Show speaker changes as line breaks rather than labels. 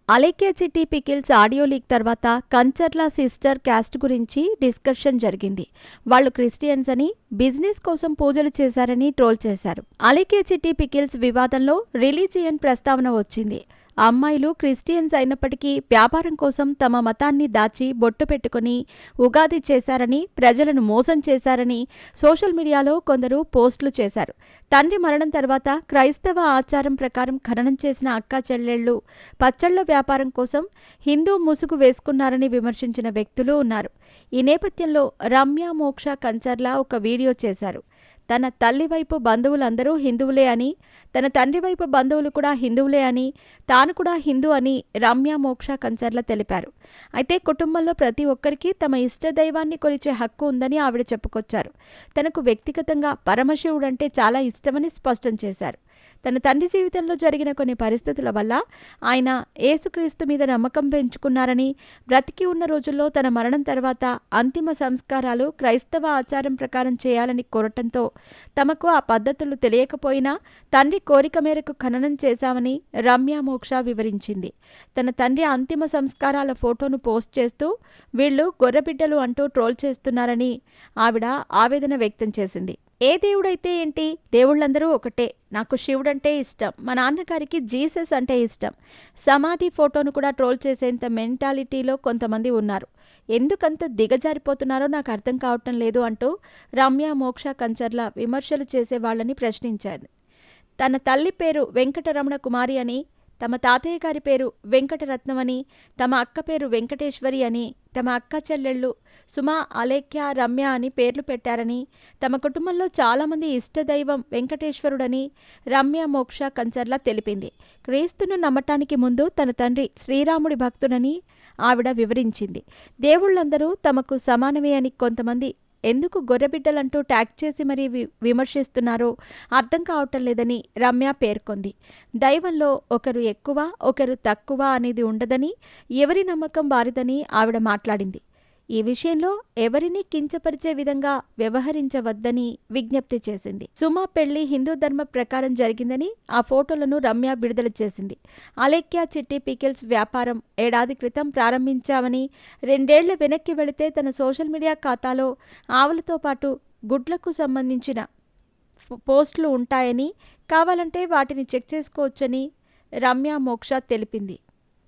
అలేఖ్య చిట్టి pickles audio leak తర్వాత Kancharla sister caste గురించి డిస్కషన్ జరిగింది. వాళ్ళు క్రిస్టియన్స్ అని, బిజినెస్ కోసం పూజలు చేశారని ట్రోల్ చేశారు. అలేఖ్య చిట్టి పికిల్స్ వివాదంలో రిలీజియన్ ప్రస్తావన వచ్చింది. అమ్మాయిలు క్రిస్టియన్స్ అయినప్పటికీ వ్యాపారం కోసం తమ మతాన్ని దాచి బొట్టు పెట్టుకుని ఉగాది చేశారని, ప్రజలను మోసం చేశారని సోషల్ మీడియాలో కొందరు పోస్టులు చేశారు. తండ్రి మరణం తర్వాత క్రైస్తవ ఆచారం ప్రకారం ఖననం చేసిన అక్కా చెల్లెళ్లు పచ్చళ్ల వ్యాపారం కోసం హిందూ ముసుగు వేసుకున్నారని విమర్శించిన వ్యక్తులు ఉన్నారు. ఈ నేపథ్యంలో రమ్య మోక్ష కంచర్ల ఒక వీడియో చేశారు. తన తల్లి వైపు బంధువులందరూ హిందువులే అని, తన తండ్రి వైపు బంధువులు కూడా హిందువులే అని, తాను కూడా హిందూ అని రమ్య మోక్ష కంచర్ల తెలిపారు. అయితే కుటుంబంలో ప్రతి ఒక్కరికి తమ ఇష్టదైవాన్ని కొలిచే హక్కు ఉందని ఆవిడ చెప్పుకొచ్చారు. తనకు వ్యక్తిగతంగా పరమశివుడంటే చాలా ఇష్టమని స్పష్టం చేశారు. తన తండ్రి జీవితంలో జరిగిన కొన్ని పరిస్థితుల వల్ల ఆయన యేసుక్రీస్తు మీద నమ్మకం పెంచుకున్నారని, బ్రతికి ఉన్న రోజుల్లో తన మరణం తర్వాత అంతిమ సంస్కారాలు క్రైస్తవ ఆచారం ప్రకారం చేయాలని కోరటంతో తమకు ఆ పద్ధతులు తెలియకపోయినా తండ్రి కోరిక మేరకు ఖననం చేశామని రమ్య మోక్ష వివరించింది. తన తండ్రి అంతిమ సంస్కారాల ఫోటోను పోస్ట్ చేస్తూ వీళ్లు గొర్రెబిడ్డలు అంటూ ట్రోల్ చేస్తున్నారని ఆవిడ ఆవేదన వ్యక్తం చేసింది. ఏ దేవుడైతే ఏంటి, దేవుళ్ళందరూ ఒకటే. నాకు శివుడంటే ఇష్టం, మా నాన్నగారికి జీసస్ అంటే ఇష్టం. సమాధి ఫోటోను కూడా ట్రోల్ చేసేంత మెంటాలిటీలో కొంతమంది ఉన్నారు. ఎందుకంత దిగజారిపోతున్నారో నాకు అర్థం కావటం లేదు అంటూ రమ్య మోక్ష కంచర్ల విమర్శలు చేసే వాళ్ళని ప్రశ్నించారు. తన తల్లి పేరు వెంకటరమణ కుమారి అని, తమ తాతయ్య గారి పేరు వెంకటరత్నం అని, తమ అక్క పేరు వెంకటేశ్వరి అని, తమ అక్క చెల్లెళ్ళు సుమా, అలేఖ్య, రమ్య అని పేర్లు పెట్టారని, తమ కుటుంబంలో చాలామంది ఇష్టదైవం వెంకటేశ్వరుడని రమ్య మోక్ష కంచర్ల తెలిపింది. క్రీస్తును నమ్మటానికి ముందు తన తండ్రి శ్రీరాముడి భక్తుడని ఆవిడ వివరించింది. దేవుళ్ళందరూ తమకు సమానమే అని కొంతమంది ఎందుకు గొర్రెబిడ్డలంటూ ట్యాగ్ చేసి మరీ విమర్శిస్తున్నారో అర్థం కావటం లేదని రమ్య పేర్కొంది. దైవంలో ఒకరు ఎక్కువ, ఒకరు తక్కువ అనేది ఉండదని, ఎవరి నమ్మకం వారిదని ఆవిడ మాట్లాడింది. ఈ విషయంలో ఎవరినీ కించపరిచే విధంగా వ్యవహరించవద్దని విజ్ఞప్తి చేసింది. సుమా పెళ్లి హిందూ ధర్మ ప్రకారం జరిగిందని ఆ ఫోటోలను రమ్య విడుదల చేసింది. అలేఖ్య చిట్టి పికిల్స్ వ్యాపారం ఏడాది క్రితం ప్రారంభించామని, 2 ఏళ్ల వెనక్కి వెళితే తన సోషల్ మీడియా ఖాతాలో ఆవులతో పాటు గుడ్లకు సంబంధించిన పోస్టులు ఉంటాయని, కావాలంటే వాటిని చెక్ చేసుకోవచ్చని రమ్య మోక్ష తెలిపింది.